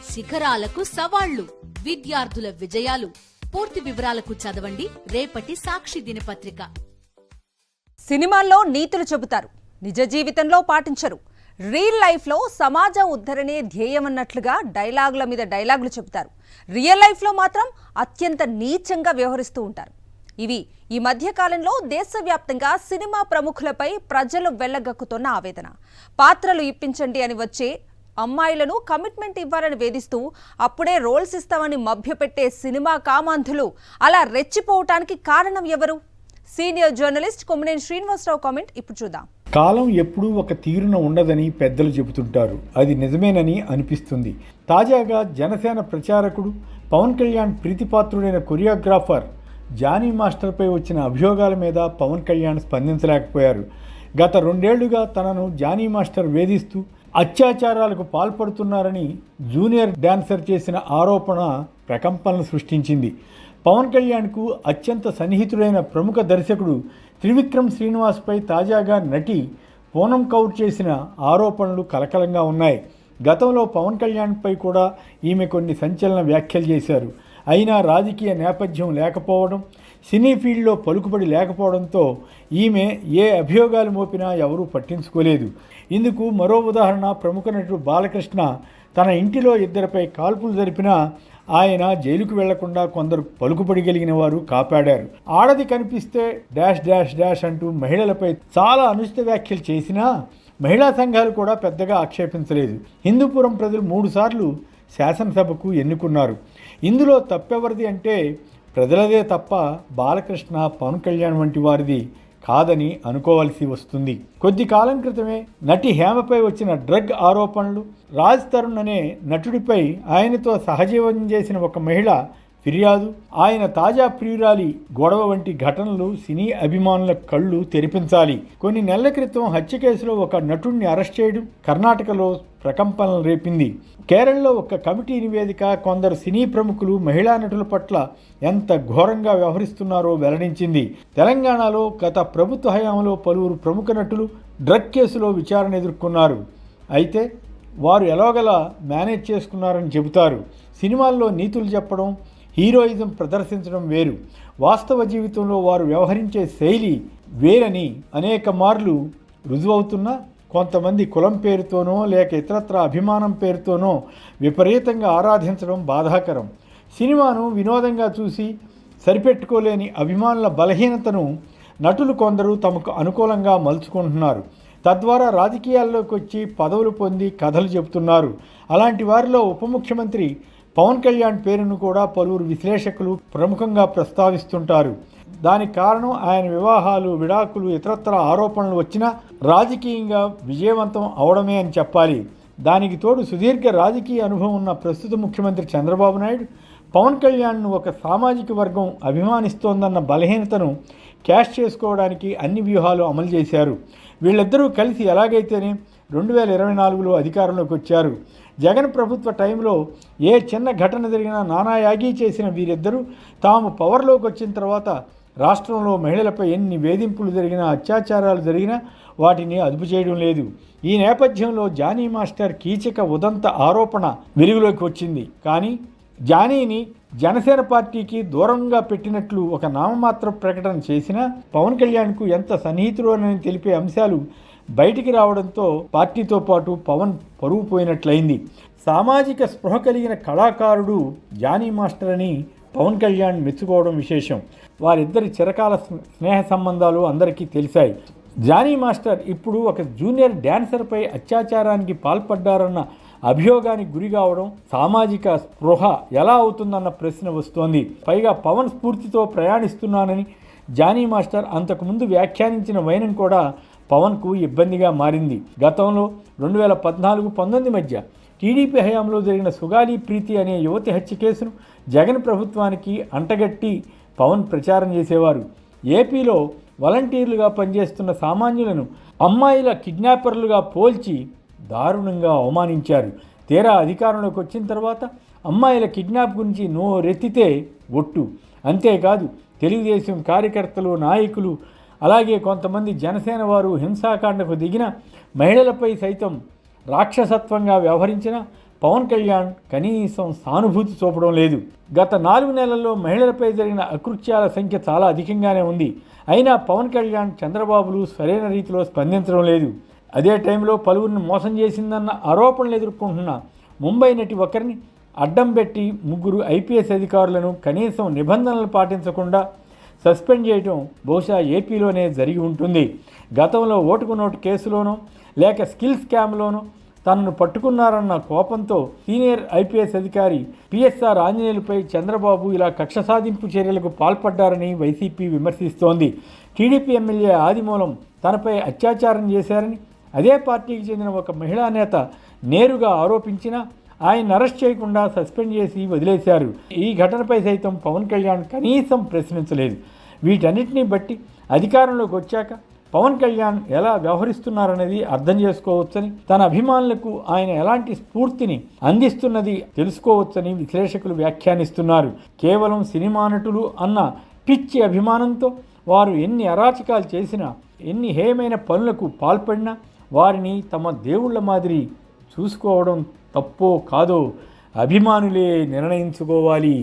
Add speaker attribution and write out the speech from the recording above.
Speaker 1: శిఖరాలకు సవాళ్లు, విద్యార్థుల విజయాలు. పూర్తి వివరాలకు చదవండి రేపటి సాక్షి దినపత్రిక.
Speaker 2: సినిమాల్లో నీతులు చెబుతారు, నిజ జీవితంలో పాటించరు. రియల్ లైఫ్లో సమాజ ఉద్ధరణే ధ్యేయమన్నట్లుగా డైలాగుల మీద డైలాగులు చెబుతారు. రియల్ లైఫ్లో మాత్రం అత్యంత నీచంగా వ్యవహరిస్తూ ఉంటారు. ఇవి ఈ మధ్యకాలంలో దేశవ్యాప్తంగా సినిమా ప్రముఖులపై ప్రజలు వెళ్లగక్కుతున్న ఆవేదన. పాత్రలు ఇప్పించండి అని వచ్చే అమ్మాయిలను కమిట్మెంట్ ఇవ్వాలని వేధిస్తూ అప్పుడే రోల్స్ ఇస్తామని మభ్యపెట్టే సినిమా కామాంధులు అలా రెచ్చిపోవటానికి కారణం ఎవరు? Senior journalist Kommineni Srinivasarao comment ఇప్పుడు చూద్దాం.
Speaker 3: కాలం ఎప్పుడూ ఒక తీరున ఉండదని పెద్దలు చెబుతుంటారు. అది నిజమేనని అనిపిస్తుంది. తాజాగా జనసేన ప్రచారకుడు, పవన్ కళ్యాణ్ ప్రీతిపాత్రుడైన కొరియోగ్రాఫర్ జానీ మాస్టర్పై వచ్చిన అభియోగాల మీద పవన్ కళ్యాణ్ స్పందించలేకపోయారు. గత 2 ఏళ్లుగా తనను జానీ మాస్టర్ వేధిస్తూ అత్యాచారాలకు పాల్పడుతున్నారని జూనియర్ డాన్సర్ చేసిన ఆరోపణ ప్రకంపనలు సృష్టించింది. పవన్ కళ్యాణ్కు అత్యంత సన్నిహితుడైన ప్రముఖ దర్శకుడు త్రివిక్రమ్ శ్రీనివాస్పై తాజాగా నటి పూనం కౌర్ చేసిన ఆరోపణలు కలకలంగా ఉన్నాయి. గతంలో పవన్ కళ్యాణ్పై కూడా ఈమె కొన్ని సంచలన వ్యాఖ్యలు చేశారు. అయినా రాజకీయ నేపథ్యం లేకపోవడం, సినీ ఫీల్డ్లో పలుకుబడి లేకపోవడంతో ఈమె ఏ అభియోగాలు మోపినా ఎవరూ పట్టించుకోలేదు. ఇందుకు మరో ఉదాహరణ ప్రముఖ నటుడు బాలకృష్ణ తన ఇంటిలో 2పై కాల్పులు జరిపినా ఆయన జైలుకు వెళ్లకుండా కొందరు పలుకుబడి కలిగిన వారు కాపాడారు. ఆడది కనిపిస్తే డాష్ డాష్ డాష్ అంటూ మహిళలపై చాలా అనుచిత వ్యాఖ్యలు చేసినా మహిళా సంఘాలు కూడా పెద్దగా ఆక్షేపించలేదు. హిందూపురం ప్రజలు 3 సార్లు శాసనసభకు ఎన్నుకున్నారు. ఇందులో తప్పెవరిది అంటే ప్రజలదే తప్ప బాలకృష్ణ, పవన్ కళ్యాణ్ వంటి వారిది కాదని అనుకోవాల్సి వస్తుంది. కొద్ది కాలం క్రితమే నటి హేమపై వచ్చిన డ్రగ్ ఆరోపణలు, రాజ్ తరుణ్ అనే నటుడిపై ఆయనతో సహజీవనం చేసిన ఒక మహిళ ఫిర్యాదు, ఆయన తాజా ప్రియురాలి గొడవ వంటి ఘటనలు సినీ అభిమానుల కళ్ళు తెరిపించాలి. కొన్ని నెలల క్రితం హత్య కేసులో ఒక నటుడిని అరెస్ట్ చేయడం కర్ణాటకలో ప్రకంపనలు రేపింది. కేరళలో ఒక కమిటీ నివేదిక కొందరు సినీ ప్రముఖులు మహిళా నటుల పట్ల ఎంత ఘోరంగా వ్యవహరిస్తున్నారో వెల్లడించింది. తెలంగాణలో గత ప్రభుత్వ హయాంలో పలువురు ప్రముఖ నటులు డ్రగ్ కేసులో విచారణ ఎదుర్కొన్నారు. అయితే వారు ఎలాగలా మేనేజ్ చేసుకున్నారని చెబుతారు. సినిమాల్లో నీతులు చెప్పడం, హీరోయిజం ప్రదర్శించడం వేరు. వాస్తవ జీవితంలో వారు వ్యవహరించే శైలి వేరని అనేక మార్లు రుజువవుతున్నా కొంతమంది కులం పేరుతోనో లేక ఇతరత్ర అభిమానం పేరుతోనో విపరీతంగా ఆరాధించడం బాధాకరం. సినిమాను వినోదంగా చూసి సరిపెట్టుకోలేని అభిమానుల బలహీనతను నటులు కొందరు తమకు అనుకూలంగా మలుచుకుంటున్నారు. తద్వారా రాజకీయాల్లోకి వచ్చి పదవులు పొంది కథలు చెబుతున్నారు. అలాంటి వారిలో ఉప ముఖ్యమంత్రి పవన్ కళ్యాణ్ పేరును కూడా పలువురు విశ్లేషకులు ప్రముఖంగా ప్రస్తావిస్తుంటారు. దానికి కారణం ఆయన వివాహాలు, విడాకులు, ఇతరత్ర ఆరోపణలు వచ్చినా రాజకీయంగా విజయవంతం అవడమే అని చెప్పాలి. దానికి తోడు సుదీర్ఘ రాజకీయ అనుభవం ఉన్న ప్రస్తుత ముఖ్యమంత్రి చంద్రబాబు నాయుడు పవన్ కళ్యాణ్ను ఒక సామాజిక వర్గం అభిమానిస్తోందన్న బలహీనతను క్యాష్ చేసుకోవడానికి అన్ని వ్యూహాలు అమలు చేశారు. వీళ్ళిద్దరూ కలిసి ఎలాగైతేనే 2024లో అధికారంలోకి వచ్చారు. జగన్ ప్రభుత్వ టైంలో ఏ చిన్న ఘటన జరిగినా నానాయాగీ చేసిన వీరిద్దరూ తాము పవర్లోకి వచ్చిన తర్వాత రాష్ట్రంలో మహిళలపై ఎన్ని వేధింపులు జరిగినా, అత్యాచారాలు జరిగినా వాటిని అదుపు చేయడం లేదు. ఈ నేపథ్యంలో జానీ మాస్టర్ కీచక ఉదంత ఆరోపణ వెలుగులోకి వచ్చింది. కానీ జానీని జనసేన పార్టీకి దూరంగా పెట్టినట్లు ఒక నామమాత్ర ప్రకటన చేసినా పవన్ కళ్యాణ్కు ఎంత సన్నిహితుడోనని తెలిపే అంశాలు బయటికి రావడంతో పార్టీతో పాటు పవన్ పరువు పోయినట్లయింది. సామాజిక స్పృహ కలిగిన కళాకారుడు జానీ మాస్టర్ అని పవన్ కళ్యాణ్ మెచ్చుకోవడం విశేషం. వారిద్దరి చిరకాల స్నేహ సంబంధాలు అందరికీ తెలిసాయి. జానీ మాస్టర్ ఇప్పుడు ఒక జూనియర్ డాన్సర్పై అత్యాచారానికి పాల్పడ్డారన్న అభియోగానికి గురి కావడం సామాజిక స్పృహ ఎలా అవుతుందన్న ప్రశ్న వస్తోంది. పైగా పవన్ స్ఫూర్తితో ప్రయాణిస్తున్నానని జానీ మాస్టర్ అంతకుముందు వ్యాఖ్యానించిన వైనం కూడా పవన్కు ఇబ్బందిగా మారింది. గతంలో 2014-19 మధ్య టీడీపీ హయాంలో జరిగిన సుగాలి ప్రీతి అనే యువతి హత్య కేసును జగన్ ప్రభుత్వానికి అంటగట్టి పవన్ ప్రచారం చేసేవారు. ఏపీలో వాలంటీర్లుగా పనిచేస్తున్న సామాన్యులను అమ్మాయిల కిడ్నాపర్లుగా పోల్చి దారుణంగా అవమానించారు. తీరా అధికారంలోకి వచ్చిన తర్వాత అమ్మాయిల కిడ్నాప్ గురించి నోరెత్తితే ఒట్టు. అంతేకాదు తెలుగుదేశం కార్యకర్తలు, నాయకులు, అలాగే కొంతమంది జనసేన వారు హింసాకాండకు దిగిన మహిళలపై సైతం రాక్షసత్వంగా వ్యవహరించిన పవన్ కళ్యాణ్ కనీసం సానుభూతి చూపడం లేదు. గత 4 నెలల్లో మహిళలపై జరిగిన అకృత్యాల సంఖ్య చాలా అధికంగానే ఉంది. అయినా పవన్ కళ్యాణ్, చంద్రబాబులు సరైన రీతిలో స్పందించడం లేదు. అదే టైంలో పలువురిని మోసం చేసిందన్న ఆరోపణలు ఎదుర్కొంటున్న ముంబై నటి ఒకరిని అడ్డం పెట్టి 3 ఐపీఎస్ అధికారులను కనీసం నిబంధనలు పాటించకుండా సస్పెండ్ చేయడం బహుశా ఏపీలోనే జరిగి ఉంటుంది. గతంలో ఓటుకు నోటు కేసులోనో లేక స్కిల్ స్కామ్లోనో తనను పట్టుకున్నారన్న కోపంతో సీనియర్ ఐపీఎస్ అధికారి పిఎస్ఆర్ ఆంజనేయులపై చంద్రబాబు ఇలా కక్ష సాధింపు చర్యలకు పాల్పడ్డారని వైసీపీ విమర్శిస్తోంది. టీడీపీ ఎమ్మెల్యే ఆదిమూలం తనపై అత్యాచారం చేశారని అదే పార్టీకి చెందిన ఒక మహిళా నేత నేరుగా ఆరోపించినా ఆయన అరెస్ట్ చేయకుండా సస్పెండ్ చేసి వదిలేశారు. ఈ ఘటనపై సైతం పవన్ కళ్యాణ్ కనీసం ప్రశ్నించలేదు. వీటన్నిటినీ బట్టి అధికారంలోకి వచ్చాక పవన్ కళ్యాణ్ ఎలా వ్యవహరిస్తున్నారనేది అర్థం చేసుకోవచ్చని, తన అభిమానులకు ఆయన ఎలాంటి స్ఫూర్తిని అందిస్తున్నది తెలుసుకోవచ్చని విశ్లేషకులు వ్యాఖ్యానిస్తున్నారు. కేవలం సినిమా నటులు అన్న పిచ్చి అభిమానంతో వారు ఎన్ని అరాచకాలు చేసినా, ఎన్ని హేయమైన పనులకు పాల్పడినా వారిని తమ దేవుళ్ల మాదిరి చూసుకోవడం తప్పో కాదో అభిమానులే నిర్ణయించుకోవాలి.